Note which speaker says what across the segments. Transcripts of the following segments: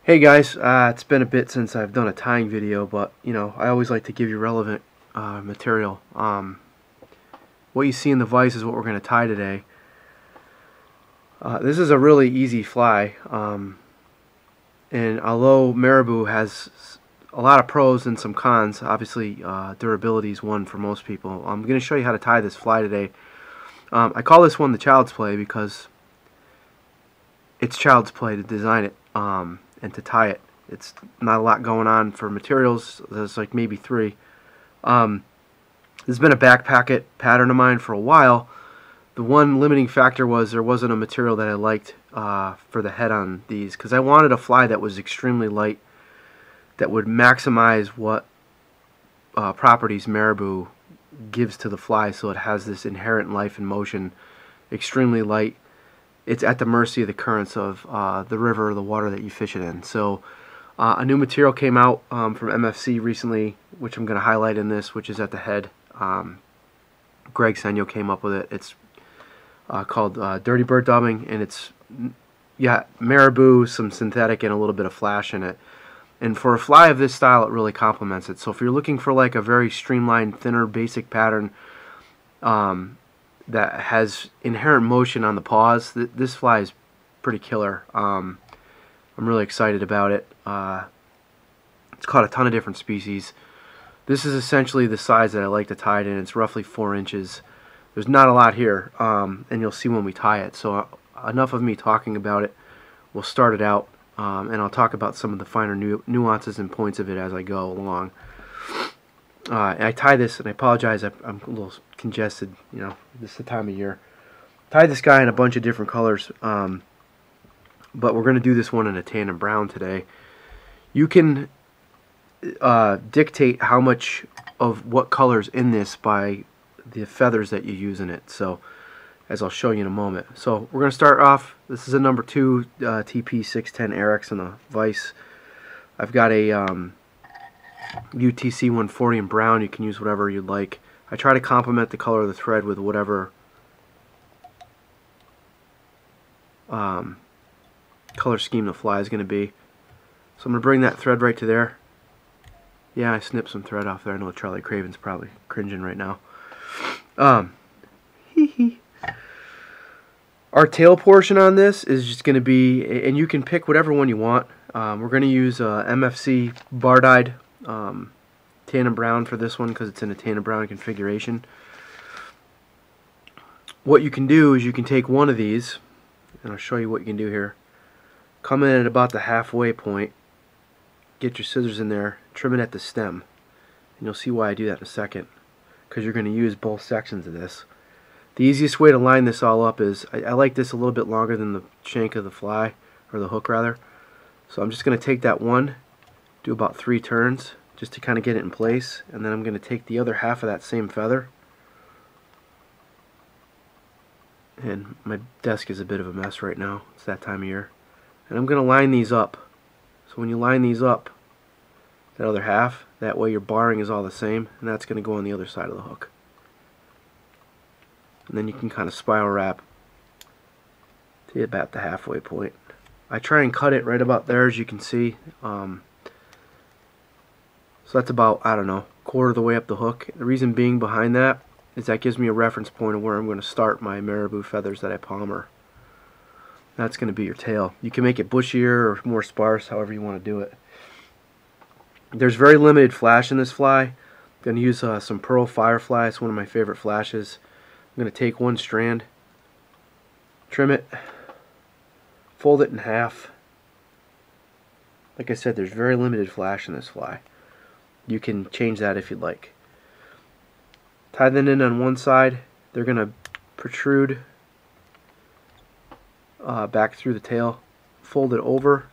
Speaker 1: Hey guys, it's been a bit since I've done a tying video, but I always like to give you relevant material. What you see in the vise is what we're going to tie today. This is a really easy fly, and although marabou has a lot of pros and some cons, obviously durability is one for most people. I'm going to show you how to tie this fly today. I call this one the child's play because it's child's play to design it. And to tie it. It's not a lot going on for materials. There's like maybe three. This has been a backpacket pattern of mine for a while. The one limiting factor was there wasn't a material that I liked for the head on these, because I wanted a fly that was extremely light, that would maximize what properties marabou gives to the fly, so it has this inherent life and motion, extremely light. It's at the mercy of the currents of the river or the water that you fish it in. So a new material came out from MFC recently, which I'm going to highlight in this, which is at the head. Greg Senyo came up with it. It's called Dirty Bird dubbing, and it's marabou, some synthetic, and a little bit of flash in it. And for a fly of this style, it really complements it. So if you're looking for like a very streamlined, thinner, basic pattern, that has inherent motion on the paws, this fly is pretty killer. I'm really excited about it. It's caught a ton of different species. This is essentially the size that I like to tie it in. It's roughly 4 inches. There's not a lot here, and you'll see when we tie it. So enough of me talking about it. We'll start it out, and I'll talk about some of the finer nuances and points of it as I go along. I tie this, and I apologize, I'm a little congested, this is the time of year. Tie this guy in a bunch of different colors, but we're going to do this one in a tan and brown today. You can dictate how much of what color's in this by the feathers that you use in it, so as I'll show you in a moment. So we're going to start off, this is a number 2 TP610 Arex in the vise. I've got a UTC 140 in brown. You can use whatever you'd like. I try to complement the color of the thread with whatever color scheme the fly is going to be. So I'm going to bring that thread right to there. Yeah, I snipped some thread off there. I know Charlie Craven's probably cringing right now. Our tail portion on this is just going to be, and you can pick whatever one you want. We're going to use MFC bar-dyed tan and brown for this one because it's in a tan and brown configuration. What you can do is you can take one of these, and I'll show you what you can do here. Come in at about the halfway point, get your scissors in there, trim it at the stem, and you'll see why I do that in a second, because you're going to use both sections of this. The easiest way to line this all up is, I like this a little bit longer than the shank of the fly, or the hook rather. So I'm just going to take that one, do about 3 turns, just to kind of get it in place, and then I'm going to take the other half of that same feather, and my desk is a bit of a mess right now, it's that time of year, and I'm going to line these up. So when you line these up, that other half, that way your barring is all the same, and that's going to go on the other side of the hook. And then you can kind of spiral wrap to about the halfway point. I try and cut it right about there, as you can see. So that's about, I don't know, quarter of the way up the hook. The reason being behind that is that gives me a reference point of where I'm going to start my marabou feathers that I palmer. That's going to be your tail. You can make it bushier or more sparse, however you want to do it. There's very limited flash in this fly. I'm going to use some Pearl Firefly. It's one of my favorite flashes. I'm going to take one strand, trim it, fold it in half. Like I said, there's very limited flash in this fly. You can change that if you'd like. Tie them in on one side. They're going to protrude back through the tail. Fold it over.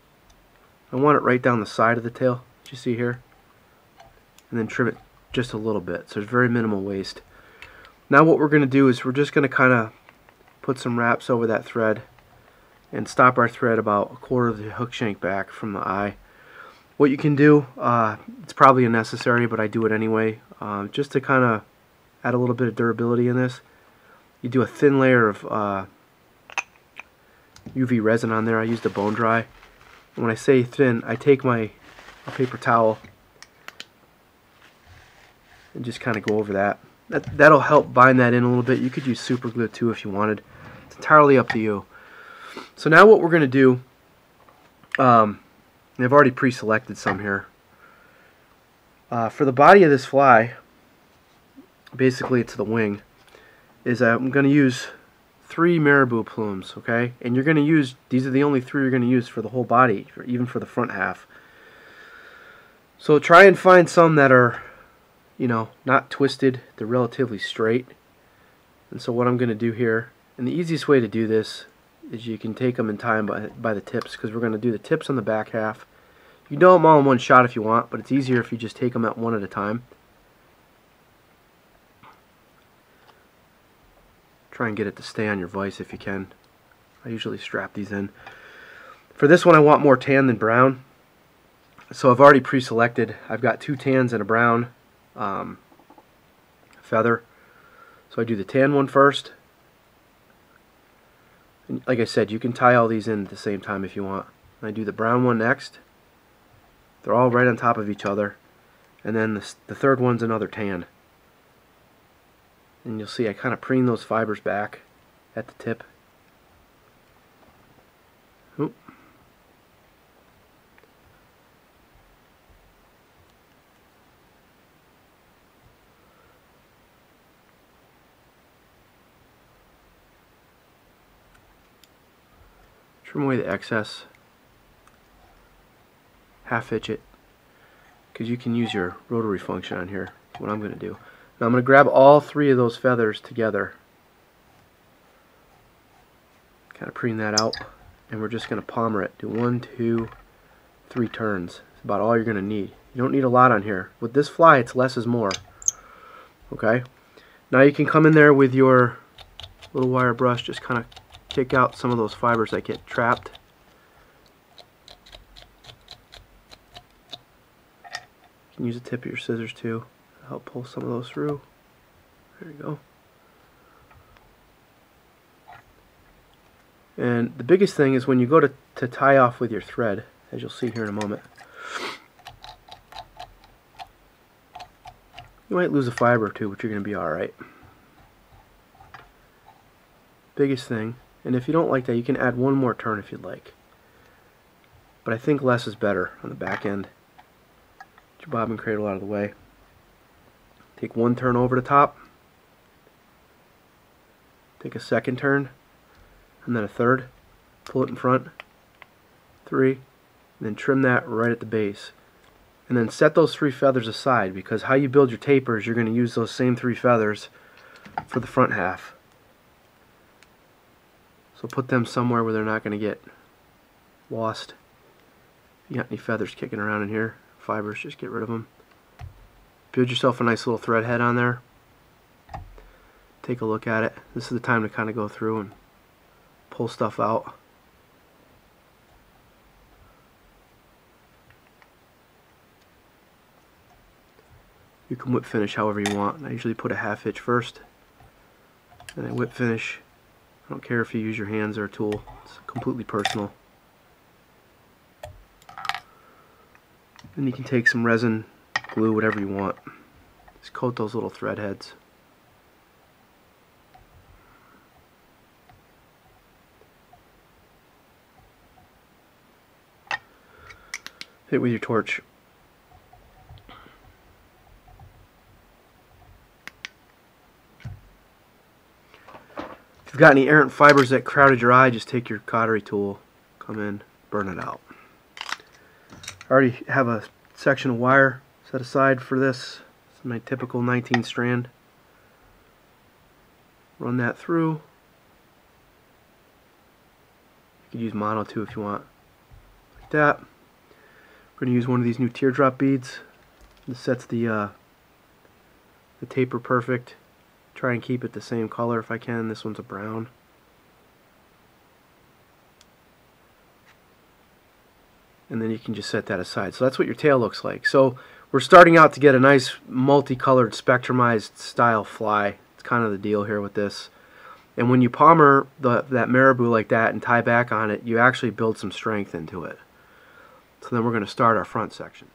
Speaker 1: I want it right down the side of the tail, as you see here. And then trim it just a little bit, so there's very minimal waste. Now what we're going to do is we're just going to kind of put some wraps over that thread and stop our thread about a quarter of the hook shank back from the eye. What you can do, it's probably unnecessary, but I do it anyway, just to kind of add a little bit of durability in this. You do a thin layer of UV resin on there. I used a bone dry, And when I say thin, I take my paper towel and just kind of go over that. That'll help bind that in a little bit. You could use super glue too if you wanted. It's entirely up to you. So now what we're going to do, I've already pre-selected some here. For the body of this fly, basically it's the wing, is I'm going to use 3 marabou plumes, okay? And you're going to use, these are the only 3 you're going to use for the whole body, even for the front half. So try and find some that are, you know, not twisted, they're relatively straight. And so what I'm going to do here, and the easiest way to do this is you can take them and tie them by the tips, because we're going to do the tips on the back half. You can do them all in one shot if you want, but it's easier if you just take them out one at a time. Try and get it to stay on your vise if you can. I usually strap these in. For this one I want more tan than brown, so I've already pre-selected. I've got 2 tans and a brown feather. So I do the tan one first. And like I said, you can tie all these in at the same time if you want. And I do the brown one next. They're all right on top of each other. And then the third one's another tan. And you'll see I kind of preen those fibers back at the tip. Oop. Trim away the excess. Half hitch it, because you can use your rotary function on here. That's what I'm going to do. Now I'm going to grab all 3 of those feathers together, kind of preen that out, and we're just going to palmer it. Do 1, 2, 3 turns. It's about all you're going to need. You don't need a lot on here. With this fly, it's less is more. Okay? Now you can come in there with your little wire brush, just kind of kick out some of those fibers that get trapped. You can use the tip of your scissors too to help pull some of those through. There you go. And the biggest thing is when you go to tie off with your thread, as you'll see here in a moment, you might lose a fiber or two, but you're going to be alright. Biggest thing, and if you don't like that, you can add 1 more turn if you'd like. But I think less is better on the back end. Get your bobbin cradle out of the way. Take 1 turn over the top. Take a 2nd turn, and then a 3rd. Pull it in front. 3, and then trim that right at the base. And then set those 3 feathers aside, because how you build your tapers, you're going to use those same 3 feathers for the front half. So put them somewhere where they're not going to get lost. If you got any feathers kicking around in here, fibers, just get rid of them. Build yourself a nice little thread head on there. Take a look at it. This is the time to kind of go through and pull stuff out. You can whip finish however you want. I usually put a half hitch first, and I whip finish. I don't care if you use your hands or a tool. It's completely personal. Then you can take some resin, glue, whatever you want. Just coat those little thread heads. Hit it with your torch. If you've got any errant fibers that crowded your eye, just take your cautery tool, come in, burn it out. I already have a section of wire set aside for this. It's my typical 19 strand. Run that through. You could use mono too if you want. Like that. We're going to use one of these new teardrop beads. This sets the taper perfect. Try and keep it the same color if I can. This one's a brown. And then you can just set that aside. So that's what your tail looks like. So we're starting out to get a nice multicolored spectrumized style fly. It's kind of the deal here with this. And when you palmer that marabou like that and tie back on it, you actually build some strength into it. So then we're going to start our front section.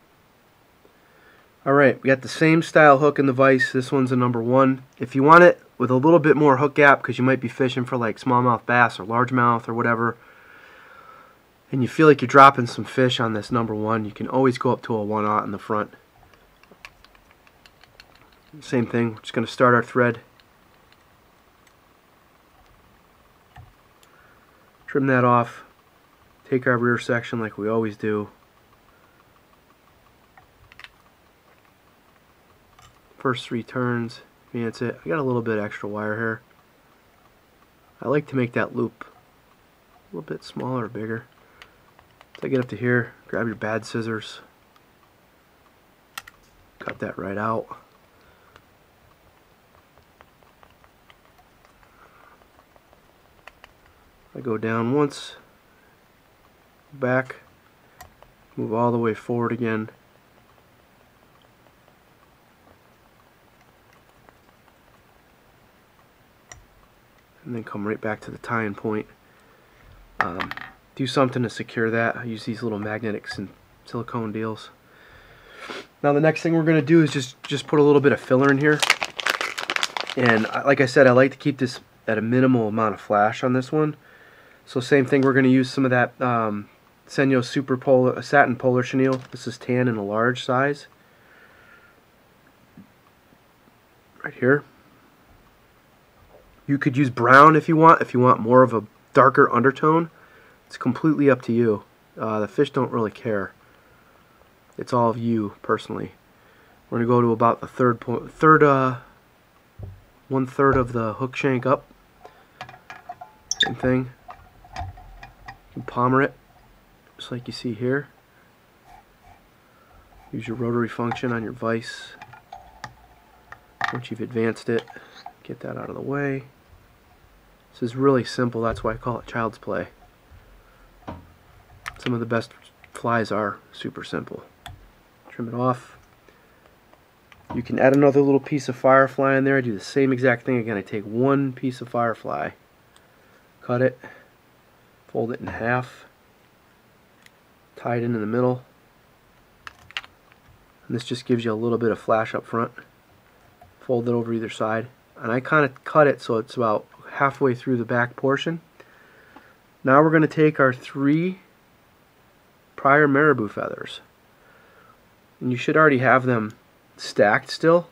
Speaker 1: Alright, we got the same style hook in the vise. This one's a number 1. If you want it with a little bit more hook gap, because you might be fishing for like smallmouth bass or largemouth or whatever, and you feel like you're dropping some fish on this number 1, you can always go up to a 1/0 in the front. Same thing, we're just going to start our thread. Trim that off. Take our rear section like we always do. First 3 turns, advance it. I got a little bit extra wire here. I like to make that loop a little bit smaller or bigger. So I get up to here, grab your bad scissors, cut that right out. I go down once, back, move all the way forward again. And then come right back to the tying point. Do something to secure that. I use these little magnetics and silicone deals. Now the next thing we're going to do is just put a little bit of filler in here. And like I said, I like to keep this at a minimal amount of flash on this one. So same thing, we're going to use some of that Senyo Super Polar, Satin Polar Chenille. This is tan in a large size. Right here. You could use brown if you want more of a darker undertone. It's completely up to you. The fish don't really care. It's all of you personally. We're going to go to about the 1/3 of the hook shank up. Same thing. You can palmer it, just like you see here. Use your rotary function on your vise. Once you've advanced it, get that out of the way. This is really simple, that's why I call it child's play. Some of the best flies are super simple. Trim it off. You can add another little piece of firefly in there. I do the same exact thing again. I take one piece of firefly, cut it, fold it in half, tie it in the middle, and this just gives you a little bit of flash up front. Fold it over either side, and I kind of cut it so it's about halfway through the back portion. Now we're going to take our 3 prior marabou feathers, and you should already have them stacked still,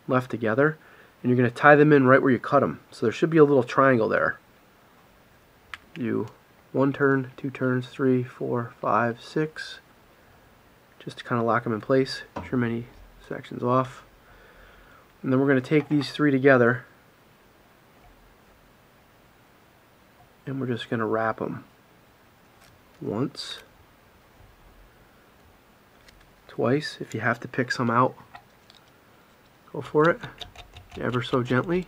Speaker 1: left together, and you're going to tie them in right where you cut them. So there should be a little triangle there. Do 1 turn, 2 turns, 3, 4, 5, 6, just to kind of lock them in place. Trim any sections off. And then we're going to take these 3 together, and we're just going to wrap them once, twice. If you have to pick some out, go for it, ever so gently.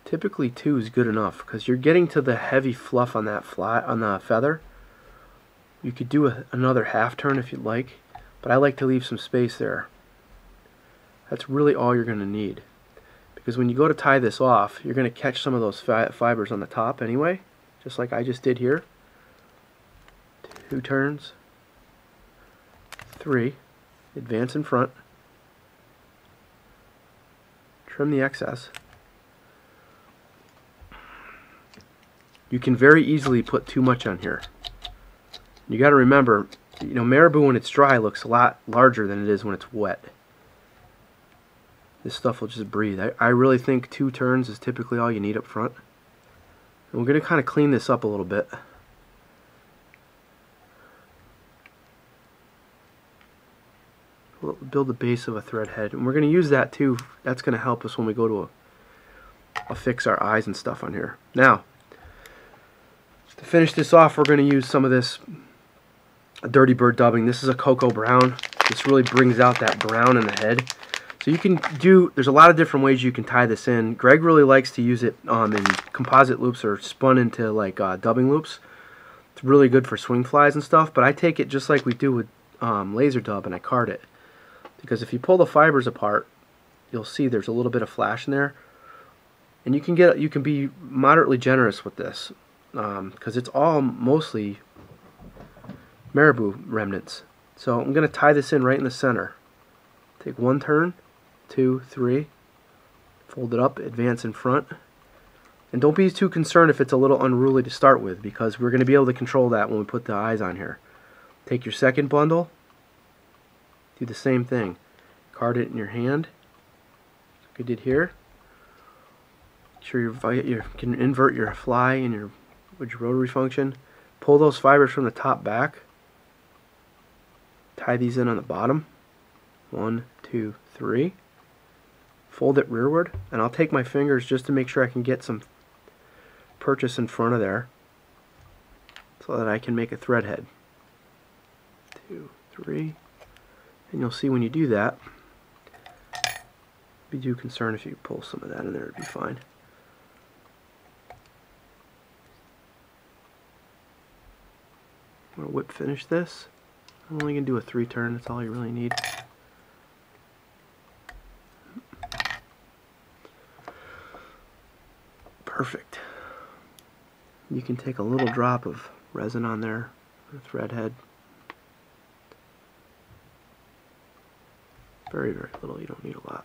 Speaker 1: Typically 2 is good enough because you're getting to the heavy fluff on that on the feather. You could do another half turn if you'd like, but I like to leave some space there. That's really all you're going to need, because when you go to tie this off, you're going to catch some of those fibers on the top anyway, just like I just did here. 2 turns, 3, advance in front, trim the excess. You can very easily put too much on here. You got to remember, you know, marabou when it's dry looks a lot larger than it is when it's wet. This stuff will just breathe. I really think 2 turns is typically all you need up front. And we're going to kind of clean this up a little bit. Build the base of a thread head, and we're going to use that too. That's going to help us when we go to fix our eyes and stuff on here. Now, to finish this off, we're going to use some of this Dirty Bird dubbing. This is a cocoa brown. This really brings out that brown in the head. So you can do, there's a lot of different ways you can tie this in. Greg really likes to use it in composite loops or spun into like dubbing loops. It's really good for swing flies and stuff, but I take it just like we do with laser dub, and I card it. Because if you pull the fibers apart, you'll see there's a little bit of flash in there. And you can be moderately generous with this. because it's all mostly marabou remnants. So I'm going to tie this in right in the center. Take one turn, 2, 3, fold it up, advance in front. And don't be too concerned if it's a little unruly to start with, because we're going to be able to control that when we put the eyes on here. Take your second bundle, do the same thing. Card it in your hand, like I did here. Make sure you can invert your fly and your rotary function. Pull those fibers from the top back. Tie these in on the bottom. 1, 2, 3. Fold it rearward, and I'll take my fingers just to make sure I can get some purchase in front of there so that I can make a thread head. 2, 3. And you'll see when you do that, be too concerned if you pull some of that in there, it'd be fine. I'm going to whip finish this. I'm only going to do a 3 turn, that's all you really need. Perfect. You can take a little drop of resin on there, or thread head. Very, very little, you don't need a lot.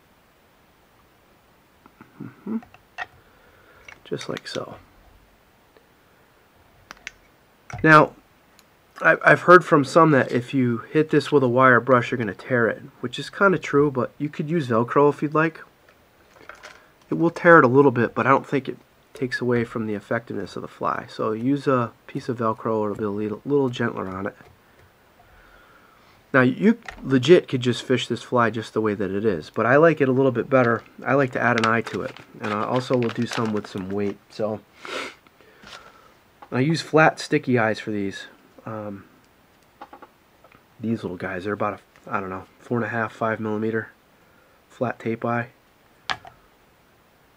Speaker 1: Just like so. Now, I've heard from some that if you hit this with a wire brush, you're going to tear it, which is kind of true, but you could use Velcro if you'd like. It will tear it a little bit, but I don't think it takes away from the effectiveness of the fly. So use a piece of Velcro, it'll be a little gentler on it. Now you legit could just fish this fly just the way that it is, but I like it a little bit better. I like to add an eye to it, and I also will do some with some weight. So I use flat sticky eyes for these. These little guys, they're about I don't know, 4.5, 5 millimeter flat tape eye.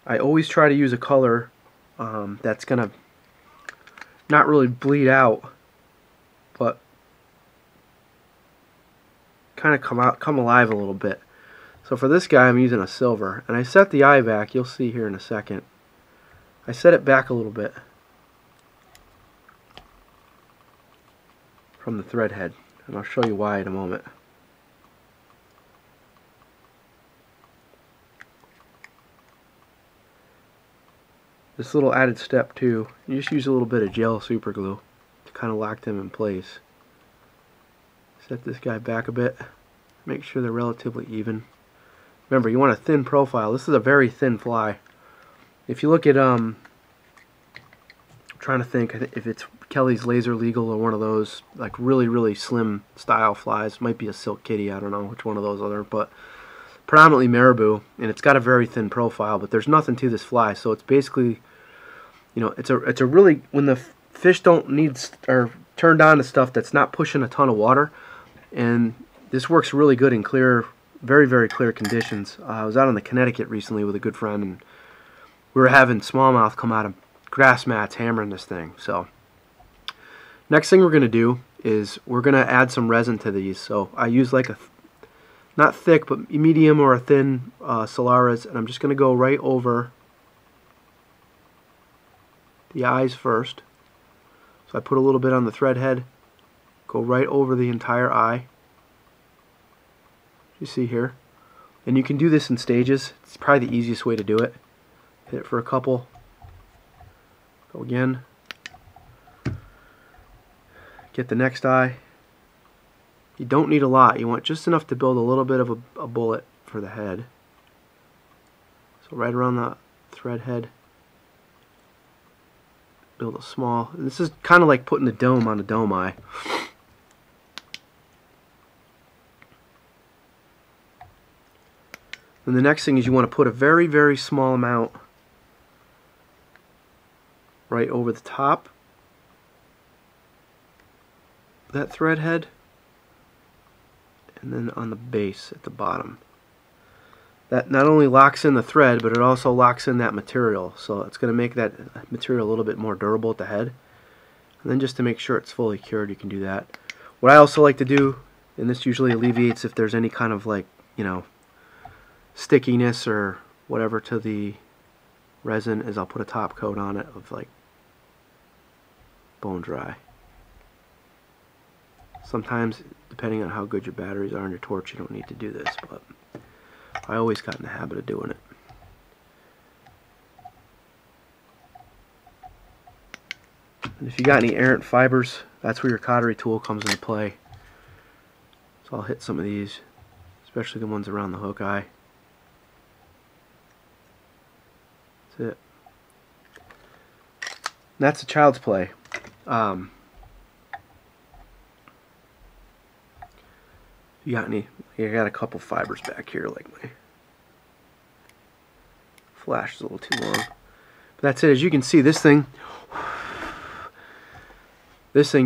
Speaker 1: I always try to use a color that's gonna not really bleed out, but kind of come alive a little bit. So for this guy, I'm using a silver, and I set the eye back. You'll see here in a second. I set it back a little bit from the thread head, and I'll show you why in a moment. This little added step too, you just use a little bit of gel super glue to kind of lock them in place. Set this guy back a bit, make sure they're relatively even. Remember, you want a thin profile. This is a very thin fly. If you look at I'm trying to think if it's Kelly's Laser Legal or one of those like really slim style flies, might be a Silk Kitty, I don't know which one of those other, but predominantly marabou, and it's got a very thin profile, but there's nothing to this fly, so it's basically, you know, it's a really, when the fish don't need or turned on to stuff that's not pushing a ton of water, and this works really good in clear, very clear conditions. I was out on the Connecticut recently with a good friend, and we were having smallmouth come out of grass mats hammering this thing. So next thing we're going to do is we're going to add some resin to these. So I use like a not thick but medium or a thin Solaris, and I'm just going to go right over the eyes first. So I put a little bit on the thread head, go right over the entire eye, you see here, and you can do this in stages. It's probably the easiest way to do it. Hit it for a couple, go again, get the next eye. You don't need a lot, you want just enough to build a little bit of a bullet for the head. So right around the thread head, build a small, this is kind of like putting the dome on a dome eye. And the next thing is you want to put a very small amount right over the top of that thread head, and then on the base at the bottom. That not only locks in the thread, but it also locks in that material, so it's going to make that material a little bit more durable at the head. And then just to make sure it's fully cured, you can do that. What I also like to do, and this usually alleviates if there's any kind of, like, you know, stickiness or whatever to the resin, is I'll put a top coat on it of like bone dry. Sometimes, depending on how good your batteries are on your torch, you don't need to do this, but I always got in the habit of doing it. And if you got any errant fibers, that's where your cautery tool comes into play. So I'll hit some of these, especially the ones around the hook eye. That's it. And that's a child's play. You got any? I got a couple fibers back here, like my flash is a little too long. But that's it. As you can see, this thing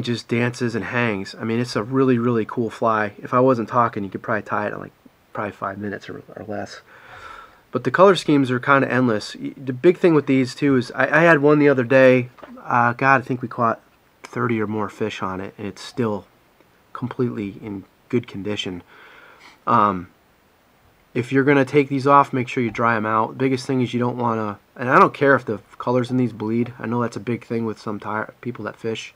Speaker 1: just dances and hangs. I mean, it's a really, really cool fly. If I wasn't talking, you could probably tie it in like probably 5 minutes or less. But the color schemes are kind of endless. The big thing with these too is I had one the other day. God, I think we caught 30 or more fish on it, and it's still completely in good condition. If you're going to take these off, make sure you dry them out. The biggest thing is you don't want to, and I don't care if the colors in these bleed. I know that's a big thing with some people that fish.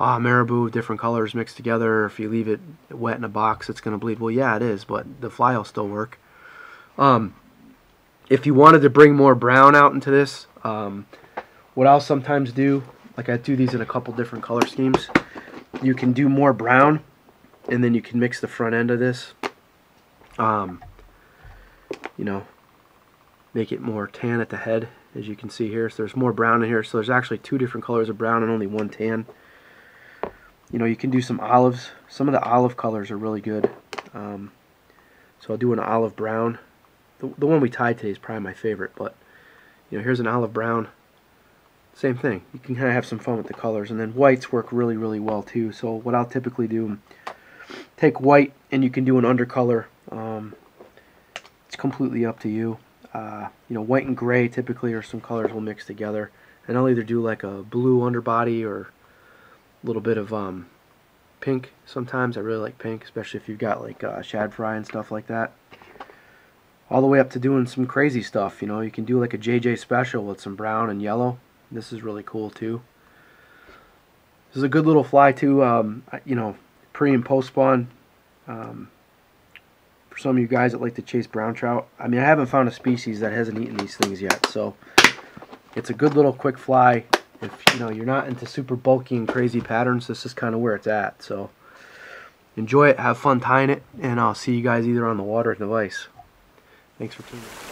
Speaker 1: Marabou, different colors mixed together. If you leave it wet in a box, it's going to bleed. Well, yeah, it is, but the fly will still work. If you wanted to bring more brown out into this, what I'll sometimes do, like I do these in a couple different color schemes, you can do more brown, and then you can mix the front end of this, you know, make it more tan at the head, as you can see here. So there's more brown in here. So there's actually 2 different colors of brown and only 1 tan. You know, you can do some olives. Some of the olive colors are really good. So I'll do an olive brown. The one we tied today is probably my favorite, but you know, here's an olive brown. Same thing. You can kind of have some fun with the colors, and then whites work really, really well too. So what I'll typically do, take white, and you can do an undercolor. It's completely up to you. You know, white and gray typically are some colors we'll mix together, and I'll either do like a blue underbody or a little bit of pink. Sometimes I really like pink, especially if you've got like shad fry and stuff like that. All the way up to doing some crazy stuff. You know, you can do like a JJ special with some brown and yellow. This is really cool too. This is a good little fly too. You know, pre and post spawn. For some of you guys that like to chase brown trout, I mean, I haven't found a species that hasn't eaten these things yet. So it's a good little quick fly. If you know you're not into super bulky and crazy patterns, this is kind of where it's at. So enjoy it, have fun tying it, and I'll see you guys either on the water or the ice. Thanks for tuning in.